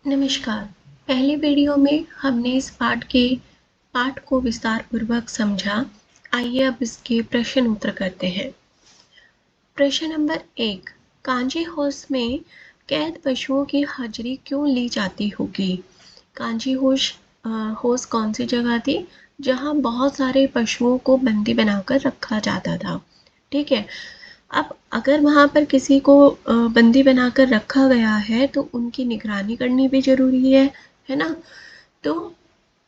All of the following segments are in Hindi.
नमस्कार। पहले वीडियो में हमने इस पाठ को विस्तार पूर्वक समझा। आइए अब इसके प्रश्न उत्तर करते हैं। प्रश्न नंबर 1, कांजी हाउस में कैद पशुओं की हाजिरी क्यों ली जाती होगी? कांजी हाउस कौन सी जगह थी जहां बहुत सारे पशुओं को बंदी बनाकर रखा जाता था। ठीक है। अब अगर वहाँ पर किसी को बंदी बनाकर रखा गया है तो उनकी निगरानी करनी भी ज़रूरी है ना? तो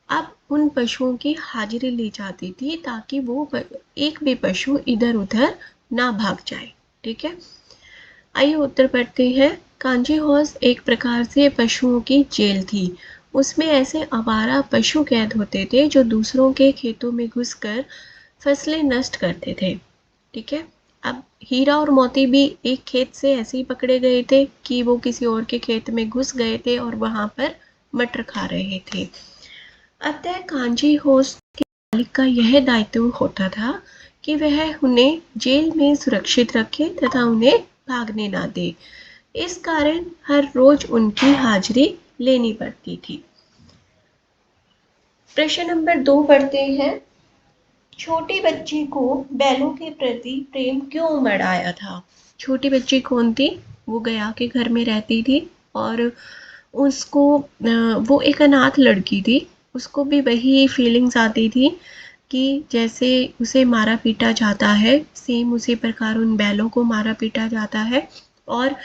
अब उन पशुओं की हाजिरी ली जाती थी ताकि वो एक भी पशु इधर-उधर ना भाग जाए। ठीक है? आइए उत्तर पढ़ते हैं। कांजी हाउस एक प्रकार से पशुओं की जेल थी। उसमें ऐसे आवारा पशु कैद होते थे जो दूसरों के खेतों में घुसकर फसलें नष्ट करते थे। ठीक है। अब हीरा और मोती भी एक खेत से ऐसे ही पकड़े गए थे कि वो किसी और के खेत में घुस गए थे और वहां पर मटर खा रहे थे। अतः कांजी होस्ट के मालिक का यह दायित्व होता था कि वह उन्हें जेल में सुरक्षित रखे तथा उन्हें भागने ना दे। इस कारण हर रोज उनकी हाजिरी लेनी पड़ती थी। प्रश्न नंबर 2 पढ़ते हैं। छोटी बच्ची को बैलों के प्रति प्रेम क्यों उमड़ आया था? छोटी बच्ची कौन थी? वो गया के घर में रहती थी और उसको वो एक अनाथ लड़की थी। उसको भी वही फीलिंग्स आती थी कि जैसे उसे मारा पीटा जाता है, सेम उसी प्रकार उन बैलों को मारा पीटा जाता है और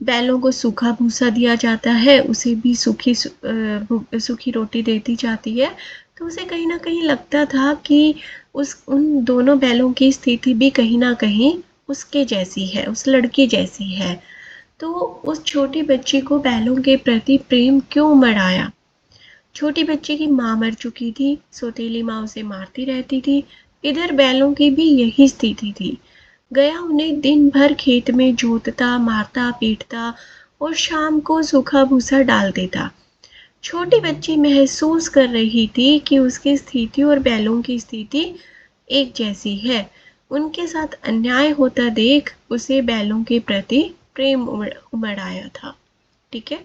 बैलों को सूखा भूसा दिया जाता है, उसे भी सूखी रोटी दे दी जाती है। तो उसे कहीं न कहीं लगता था कि उन दोनों बैलों की स्थिति भी कहीं न कहीं उसके जैसी है, उस लड़की जैसी है। तो उस छोटी बच्ची को बैलों के प्रति प्रेम क्यों उमड़ आया? छोटी बच्ची की माँ मर चुकी थी, सौतेली माँ उसे मारती रहती थी। इधर बैलों की भी यही स्थिति थी। गया उन्हें दिन भर खेत में जोतता, मारता, पीटता और शाम को सूखा भूसा डाल देता। छोटी बच्ची महसूस कर रही थी कि उसकी स्थिति और बैलों की स्थिति एक जैसी है। उनके साथ अन्याय होता देख उसे बैलों के प्रति प्रेम उमड़ आया था। ठीक है।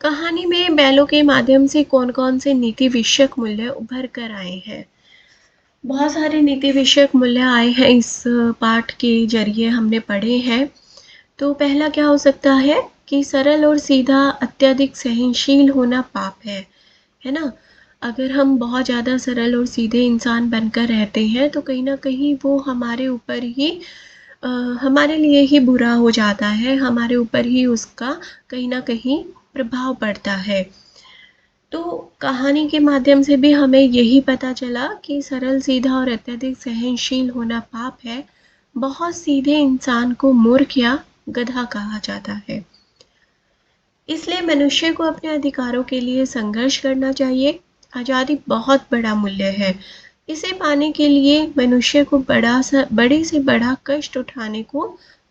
कहानी में बैलों के माध्यम से कौन-कौन से नीति विषयक मूल्य उभर कर आए हैं? बहुत सारे नीति विषयक मूल्य आए हैं इस पाठ के जरिए हमने पढ़े हैं। तो पहला क्या हो सकता है कि सरल और सीधा अत्यधिक सहनशील होना पाप है ना? अगर हम बहुत ज़्यादा सरल और सीधे इंसान बनकर रहते हैं तो कहीं न कहीं वो हमारे ऊपर ही हमारे लिए ही बुरा हो जाता है, हमारे ऊपर ही उसका कहीं न कहीं प्रभाव पड़ता है। तो कहानी के माध्यम से भी हमें यही पता चला कि सरल, सीधा और अत्यधिक सहनशील होना पाप है। बहुत सीधे इंसान को मूर्ख या गधा कहा जाता है। इसलिए मनुष्य को अपने अधिकारों के लिए संघर्ष करना चाहिए। आज़ादी बहुत बड़ा मूल्य है। इसे पाने के लिए मनुष्य को बड़े से बड़ा कष्ट उठाने को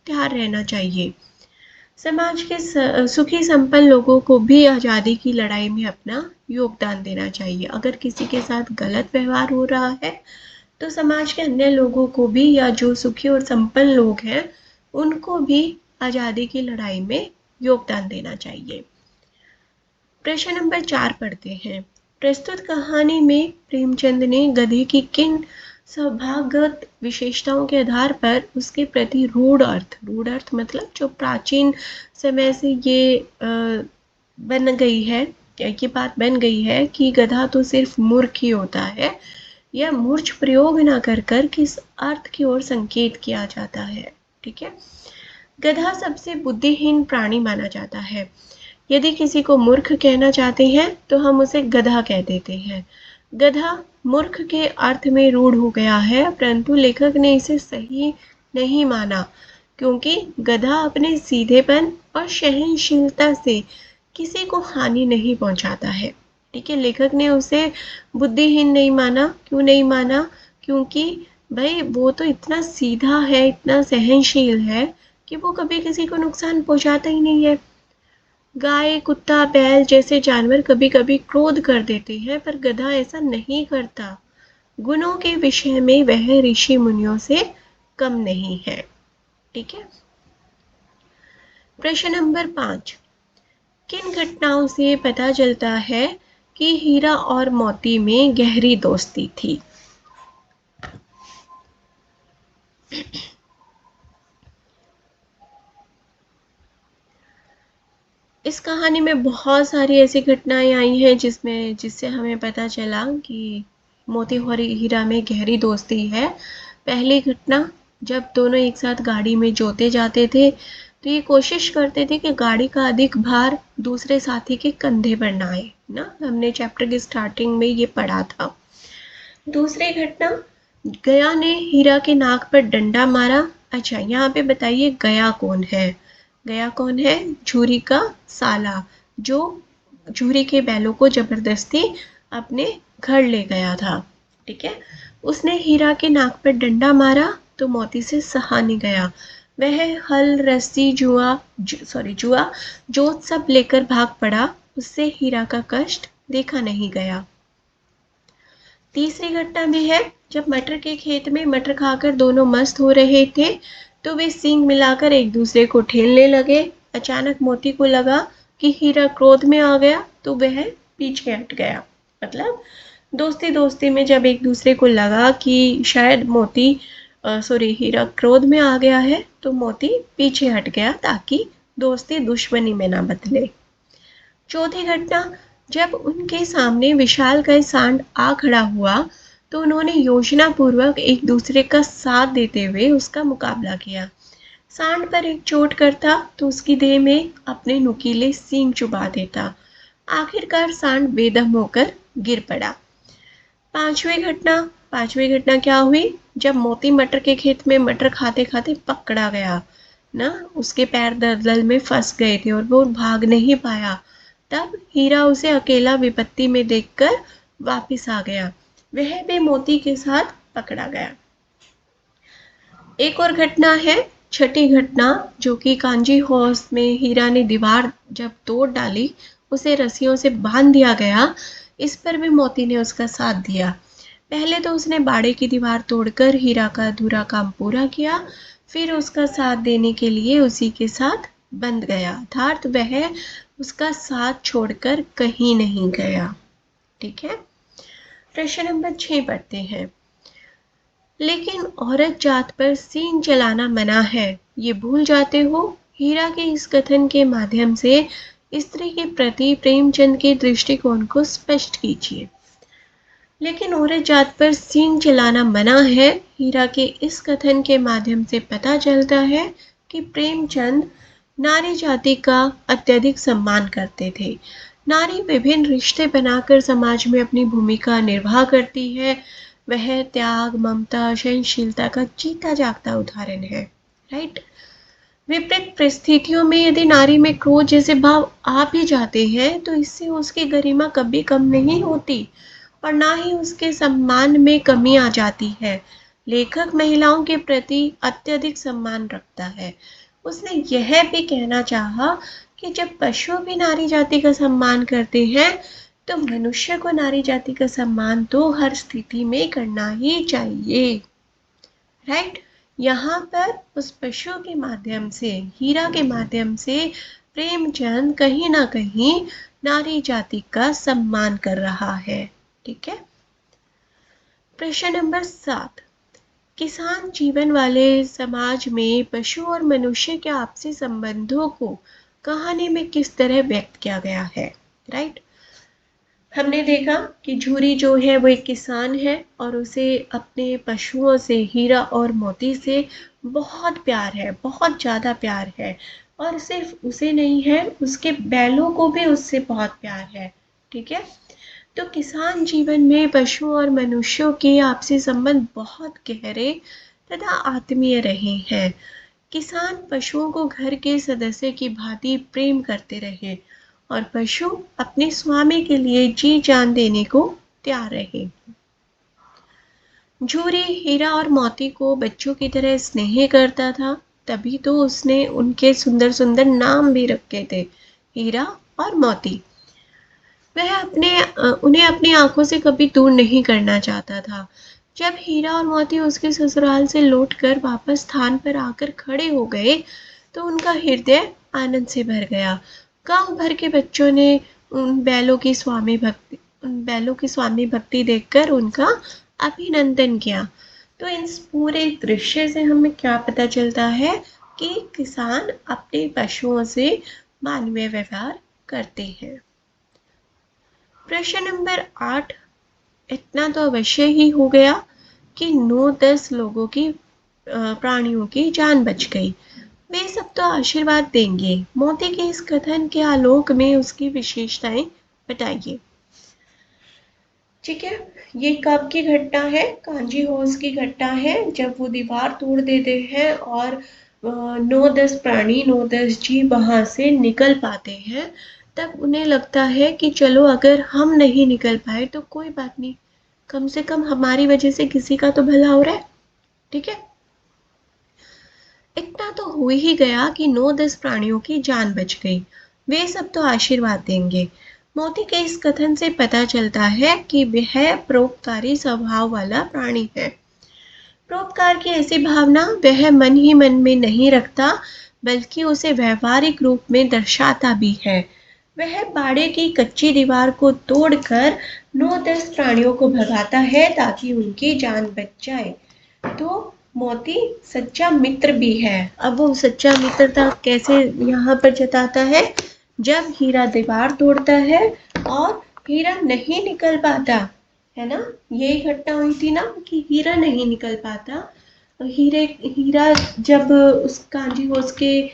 तैयार रहना चाहिए। समाज के सुखी संपन्न लोगों को भी आज़ादी की लड़ाई में अपना योगदान देना चाहिए। अगर किसी के साथ गलत व्यवहार हो रहा है तो समाज के अन्य लोगों को भी या जो सुखी और संपन्न लोग हैं उनको भी आज़ादी की लड़ाई में योगदान देना चाहिए। प्रश्न नंबर 4 पढ़ते हैं। प्रस्तुत कहानी में प्रेमचंद ने गधे की किन स्वभावगत विशेषताओं के आधार पर उसके प्रति रूढ़ अर्थ मतलब जो प्राचीन समय से ये बन गई है, ये बात बन गई है कि गधा तो सिर्फ मूर्ख ही होता है, यह मूर्छ प्रयोग ना कर किस अर्थ की ओर संकेत किया जाता है। ठीक है। गधा सबसे बुद्धिहीन प्राणी माना जाता है। यदि किसी को मूर्ख कहना चाहते हैं तो हम उसे गधा कह देते हैं। गधा मूर्ख के अर्थ में रूढ़ हो गया है, परंतु लेखक ने इसे सही नहीं माना क्योंकि गधा अपने सीधेपन और सहनशीलता से किसी को हानि नहीं पहुंचाता है। ठीक है। लेखक ने उसे बुद्धिहीन नहीं माना। क्यों नहीं माना? क्योंकि भाई वो तो इतना सीधा है, इतना सहनशील है कि वो कभी किसी को नुकसान पहुंचाता ही नहीं है। गाय, कुत्ता, बैल जैसे जानवर कभी-कभी क्रोध कर देते हैं पर गधा ऐसा नहीं करता। गुणों के विषय में वह ऋषि मुनियों से कम नहीं है। ठीक है। प्रश्न नंबर 5। किन घटनाओं से पता चलता है कि हीरा और मोती में गहरी दोस्ती थी? इस कहानी में बहुत सारी ऐसी घटनाएं आई हैं जिससे हमें पता चला कि मोती और हीरा में गहरी दोस्ती है। पहली घटना, जब दोनों एक साथ गाड़ी में जोते जाते थे तो ये कोशिश करते थे कि गाड़ी का अधिक भार दूसरे साथी के कंधे पर ना आए ना। हमने चैप्टर की स्टार्टिंग में ये पढ़ा था। दूसरी घटना, गया ने हीरा के नाक पर डंडा मारा। अच्छा, यहाँ पे बताइए गया कौन है? गया कौन है? झूरी का साला, जो झूरी के बैलों को जबरदस्ती अपने घर ले गया था। ठीक है, उसने हीरा के नाक पर डंडा मारा तो मोती से सहा नहीं गया। वह हल, रस्सी, जुआ जोत सब लेकर भाग पड़ा। उससे हीरा का कष्ट देखा नहीं गया। तीसरी घटना भी है, जब मटर के खेत में मटर खाकर दोनों मस्त हो रहे थे तो वे सींग मिलाकर एक दूसरे को ठेलने लगे। अचानक मोती को लगा कि हीरा क्रोध में आ गया तो वह पीछे हट गया। मतलब दोस्ती दोस्ती में जब एक दूसरे को लगा कि शायद हीरा क्रोध में आ गया है तो मोती पीछे हट गया ताकि दोस्ती दुश्मनी में ना बदले। चौथी घटना, जब उनके सामने विशालकाय सांड आ खड़ा हुआ तो उन्होंने योजनापूर्वक एक दूसरे का साथ देते हुए उसका मुकाबला किया। सांड पर एक चोट करता तो उसकी देह में अपने नुकीले सींग चुभा देता। आखिरकार सांड बेदम होकर गिर पड़ा। पांचवी घटना क्या हुई, जब मोती मटर के खेत में मटर खाते खाते पकड़ा गया ना। उसके पैर दलदल में फंस गए थे और वो भाग नहीं पाया। तब हीरा उसे अकेला विपत्ति में देखकर वापस आ गया। वह भी मोती के साथ पकड़ा गया। एक और घटना है, छठी घटना, जो कि कांजी हाउस में हीरा ने दीवार जब तोड़ डाली उसे रस्सियों से बांध दिया गया। इस पर भी मोती ने उसका साथ दिया। पहले तो उसने बाड़े की दीवार तोड़कर हीरा का अधूरा काम पूरा किया, फिर उसका साथ देने के लिए उसी के साथ बंध गया, अर्थात वह उसका साथ छोड़कर कहीं नहीं गया। ठीक है, प्रश्न नंबर 6 पढ़ते हैं। लेकिन औरत जात पर सींग चलाना मना है, ये भूल जाते हो? हीरा के इस कथन के माध्यम से स्त्री के प्रति प्रेमचंद के दृष्टिकोण को स्पष्ट कीजिए। लेकिन औरत जात पर सींग चलाना मना है, हीरा के इस कथन के माध्यम से पता चलता है कि प्रेमचंद नारी जाति का अत्यधिक सम्मान करते थे। नारी विभिन्न रिश्ते बनाकर समाज में अपनी भूमिका निर्वाह करती है। वह त्याग, ममता, सहनशीलता का जीता जागता उदाहरण है। राइट। विपरीत परिस्थितियों में यदि नारी में क्रोध जैसे भाव आ भी जाते हैं तो इससे उसकी गरिमा कभी कम नहीं होती और ना ही उसके सम्मान में कमी आ जाती है। लेखक महिलाओं के प्रति अत्यधिक सम्मान रखता है। उसने यह भी कहना चाहा कि जब पशु भी नारी जाति का सम्मान करते हैं तो मनुष्य को नारी जाति का सम्मान तो हर स्थिति में करना ही चाहिए। राइट। यहाँ पर उस पशु के माध्यम से, हीरा के माध्यम से प्रेमचंद कहीं ना कहीं नारी जाति का सम्मान कर रहा है। ठीक है। प्रश्न नंबर 7, किसान जीवन वाले समाज में पशु और मनुष्य के आपसी संबंधों को कहानी में किस तरह व्यक्त किया गया है? राइट। हमने देखा कि झूरी जो है वो एक किसान है और उसे अपने पशुओं से, हीरा और मोती से बहुत प्यार है, बहुत ज़्यादा प्यार है। और सिर्फ उसे नहीं है, उसके बैलों को भी उससे बहुत प्यार है। ठीक है। तो किसान जीवन में पशुओं और मनुष्यों के आपसी संबंध बहुत गहरे तथा आत्मीय रहे हैं। किसान पशुओं को घर के सदस्य की भांति प्रेम करते रहे और पशु अपने स्वामी के लिए जी जान देने को तैयार रहे। झूरी हीरा और मोती को बच्चों की तरह स्नेह करता था, तभी तो उसने उनके सुंदर सुंदर नाम भी रखे थे, हीरा और मोती। वह उन्हें अपनी आंखों से कभी दूर नहीं करना चाहता था। जब हीरा और मोती उसके ससुराल से लौटकर वापस स्थान पर आकर खड़े हो गए तो उनका हृदय आनंद से भर गया। गांव भर के बच्चों ने उन बैलों की स्वामी भक्ति देखकर उनका अभिनंदन किया। तो इस पूरे दृश्य से हमें क्या पता चलता है कि किसान अपने पशुओं से मानवीय व्यवहार करते हैं। प्रश्न नंबर 8, इतना तो अवश्य ही हो गया कि 9-10 लोगों की प्राणियों की जान बच गई। वे सब तो आशीर्वाद देंगे। मोती के इस कथन के आलोक में उसकी विशेषताएं बताइए। ठीक है, ये कब की घटना है? कांजी होस की घटना है, जब वो दीवार तोड़ देते हैं और 9-10 प्राणी 9-10 जीव वहां से निकल पाते हैं। तब उन्हें लगता है कि चलो अगर हम नहीं निकल पाए तो कोई बात नहीं, कम से कम हमारी वजह से किसी का तो भला हो रहा है। ठीक है, इतना तो हो ही गया कि 9-10 प्राणियों की जान बच गई। वे सब तो आशीर्वाद देंगे। मोती के इस कथन से पता चलता है कि वह परोपकारी स्वभाव वाला प्राणी है। परोपकार की ऐसी भावना वह मन ही मन में नहीं रखता, बल्कि उसे व्यवहारिक रूप में दर्शाता भी है। वह बाड़े की कच्ची दीवार को तोड़कर 9-10 प्राणियों को भगाता है ताकि उनकी जान बच जाए। तो मोती सच्चा मित्र भी है। अब वो सच्चा मित्रता कैसे यहाँ पर जताता है? जब हीरा दीवार तोड़ता है और हीरा नहीं निकल पाता, है ना? यही घटना हुई थी ना कि हीरा नहीं निकल पाता। हीरा जब उस कांजी होस के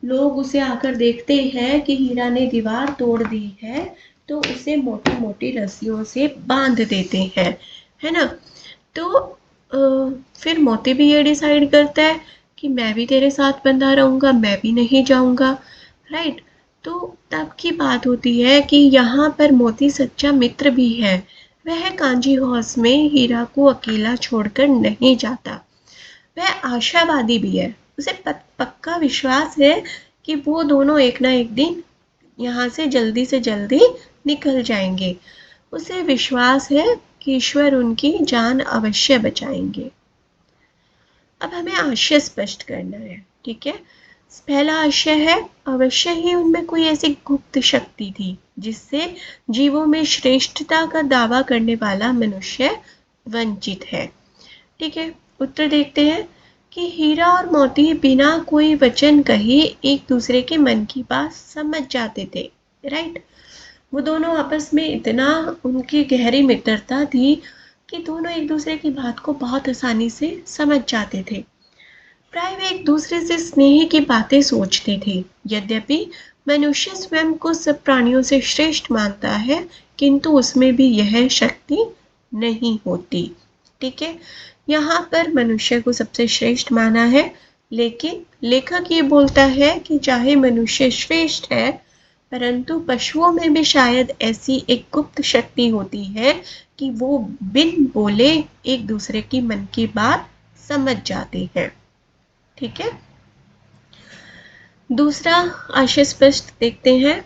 लोग उसे आकर देखते हैं कि हीरा ने दीवार तोड़ दी है, तो उसे मोटी मोटी रस्सियों से बांध देते हैं, है ना? तो फिर मोती भी ये डिसाइड करता है कि मैं भी तेरे साथ बंधा रहूंगा, मैं भी नहीं जाऊंगा। राइट, तो तब की बात होती है कि यहाँ पर मोती सच्चा मित्र भी है। वह कांजी हौस में हीरा को अकेला छोड़कर नहीं जाता। वह आशावादी भी है। उसे पक्का विश्वास है कि वो दोनों एक ना एक दिन यहाँ से जल्दी निकल जाएंगे। उसे विश्वास है कि ईश्वर उनकी जान अवश्य बचाएंगे। अब हमें आशय स्पष्ट करना है। ठीक है, पहला आशय है, अवश्य ही उनमें कोई ऐसी गुप्त शक्ति थी जिससे जीवों में श्रेष्ठता का दावा करने वाला मनुष्य वंचित है। ठीक है, उत्तर देखते हैं कि हीरा और मोती बिना कोई वचन कहे एक दूसरे के मन की बात समझ जाते थे। राइट, वो दोनों आपस में इतना उनकी गहरी मित्रता थी कि दोनों एक दूसरे की बात को बहुत आसानी से समझ जाते थे। प्राय वे एक दूसरे से स्नेह की बातें सोचते थे। यद्यपि मनुष्य स्वयं को सब प्राणियों से श्रेष्ठ मानता है, किंतु उसमें भी यह शक्ति नहीं होती। ठीक है, यहाँ पर मनुष्य को सबसे श्रेष्ठ माना है, लेकिन लेखक ये बोलता है कि चाहे मनुष्य श्रेष्ठ है, परंतु पशुओं में भी शायद ऐसी एक गुप्त शक्ति होती है कि वो बिन बोले एक दूसरे की मन की बात समझ जाते हैं। ठीक है, दूसरा आशय स्पष्ट देखते हैं।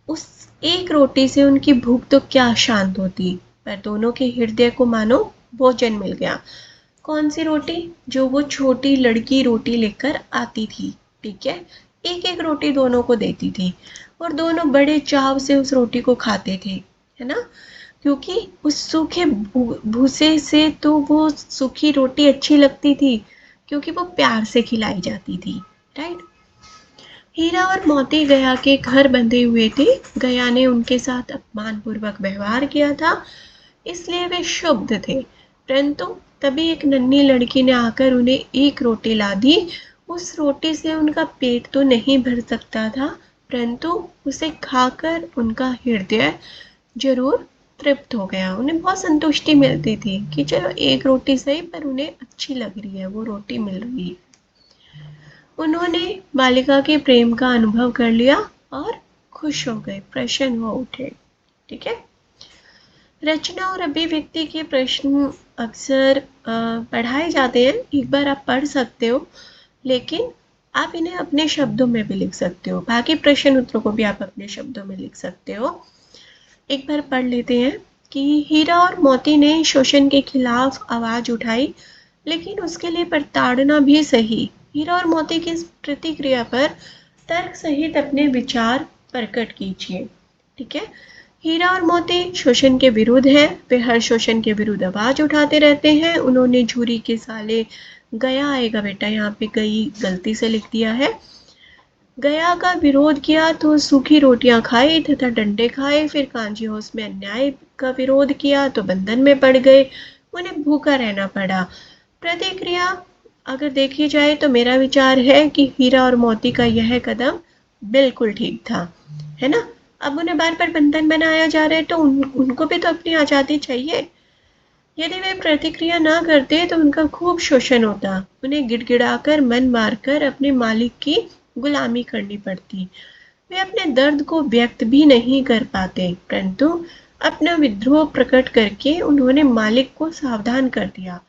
उस एक रोटी से उनकी भूख तो क्या शांत होती, पर दोनों के हृदय को मानो भोजन मिल गया। कौन सी रोटी? जो वो छोटी लड़की रोटी लेकर आती थी। ठीक है, एक एक रोटी दोनों को देती थी और दोनों बड़े चाव से उस रोटी को खाते थे, है ना? क्योंकि उस सूखे भूसे से तो वो सूखी रोटी अच्छी लगती थी, क्योंकि वो प्यार से खिलाई जाती थी। राइट, हीरा और मोती गया के घर बंधे हुए थे। गया ने उनके साथ अपमानपूर्वक व्यवहार किया था, इसलिए वे क्षुब्ध थे। परंतु तभी एक नन्ही लड़की ने आकर उन्हें एक रोटी ला दी। उस रोटी से उनका पेट तो नहीं भर सकता था, परंतु उसे खाकर उनका हृदय जरूर तृप्त हो गया। उन्हें बहुत संतुष्टि मिलती थी कि चलो एक रोटी सही, पर उन्हें अच्छी लग रही है, वो रोटी मिल रही है। उन्होंने बालिका के प्रेम का अनुभव कर लिया और खुश हो गए, प्रसन्न हो उठे। ठीक है, रचना और अभिव्यक्ति के प्रश्न अक्सर पढ़ाए जाते हैं, एक बार आप पढ़ सकते हो, लेकिन आप इन्हें अपने शब्दों में भी लिख सकते हो। बाकी प्रश्न उत्तरों को भी आप अपने शब्दों में लिख सकते हो। एक बार पढ़ लेते हैं कि हीरा और मोती ने शोषण के खिलाफ आवाज उठाई, लेकिन उसके लिए प्रताड़ना भी सही। हीरा और मोती की इस प्रतिक्रिया पर तर्क सहित अपने विचार प्रकट कीजिए। ठीक है। हीरा और मोती शोषण के विरुद्ध है, वे हर शोषण के विरुद्ध आवाज उठाते रहते हैं। उन्होंने झूरी के साले गया आएगा, बेटा यहाँ पे गई गलती से लिख दिया है, गया का विरोध किया तो सूखी रोटियां खाई तथा डंडे खाए। फिर कांजी हाउस में अन्याय का विरोध किया तो बंधन में पड़ गए, उन्हें भूखा रहना पड़ा। प्रतिक्रिया अगर देखी जाए तो मेरा विचार है कि हीरा और मोती का यह कदम बिल्कुल ठीक था, है ना। अब उन्हें बार बार बंधन बनाया जा रहा है तो उनको भी तो अपनी आज़ादी चाहिए। यदि वे प्रतिक्रिया ना करते तो उनका खूब शोषण होता, उन्हें गिड़गिड़ाकर मन मारकर अपने मालिक की गुलामी करनी पड़ती। वे अपने दर्द को व्यक्त भी नहीं कर पाते, परंतु अपना विद्रोह प्रकट करके उन्होंने मालिक को सावधान कर दिया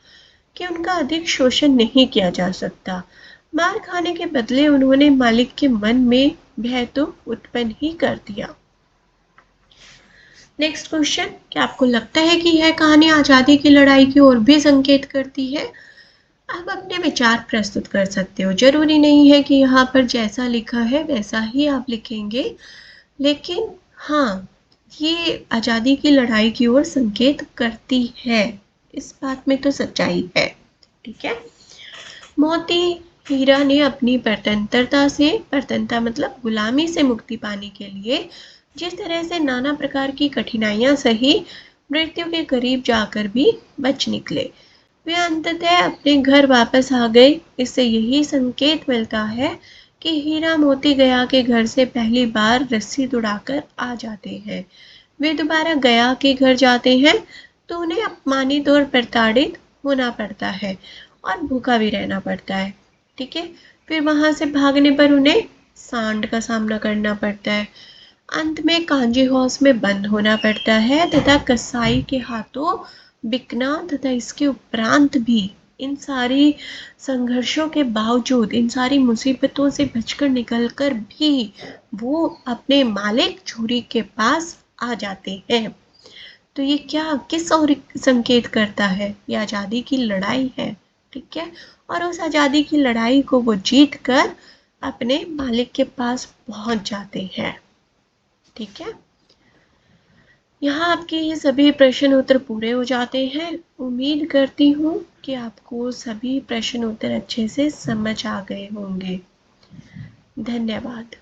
कि उनका अधिक शोषण नहीं किया जा सकता। मार खाने के बदले उन्होंने मालिक के मन में भय तो उत्पन्न ही कर दिया। नेक्स्ट क्वेश्चन, क्या आपको लगता है कि यह कहानी आज़ादी की लड़ाई की ओर भी संकेत करती है? आप अपने विचार प्रस्तुत कर सकते हो, जरूरी नहीं है कि यहाँ पर जैसा लिखा है वैसा ही आप लिखेंगे, लेकिन हाँ, ये आज़ादी की लड़ाई की ओर संकेत करती है, इस बात में तो सच्चाई है। ठीक है। मोती हीरा ने अपनी परतंत्रता मतलब गुलामी से मुक्ति पाने के लिए जिस तरह से नाना प्रकार की कठिनाइयां सही, मृत्यु के करीब जाकर भी बच निकले। वे अंततः अपने घर वापस आ गए। इससे यही संकेत मिलता है कि हीरा मोती गया के घर से पहली बार रस्सी उड़ाकर आ जाते हैं। वे दोबारा गया के घर जाते हैं तो उन्हें अपमानित और प्रताड़ित होना पड़ता है और भूखा भी रहना पड़ता है। ठीक है। फिर वहां से भागने पर उन्हें सांड का सामना करना पड़ता है। अंत में कांजी हाउस में बंद होना पड़ता है तथा कसाई के हाथों बिकना, तथा इसके उपरांत भी इन सारी संघर्षों के बावजूद, इन सारी मुसीबतों से बचकर निकलकर भी वो अपने मालिक झूरी के पास आ जाते हैं। तो ये क्या किस ओर संकेत करता है? ये आज़ादी की लड़ाई है। ठीक है। और उस आज़ादी की लड़ाई को वो जीत कर अपने मालिक के पास पहुंच जाते हैं। ठीक है। यहाँ आपके ये सभी प्रश्न उत्तर पूरे हो जाते हैं। उम्मीद करती हूँ कि आपको सभी प्रश्न उत्तर अच्छे से समझ आ गए होंगे। धन्यवाद।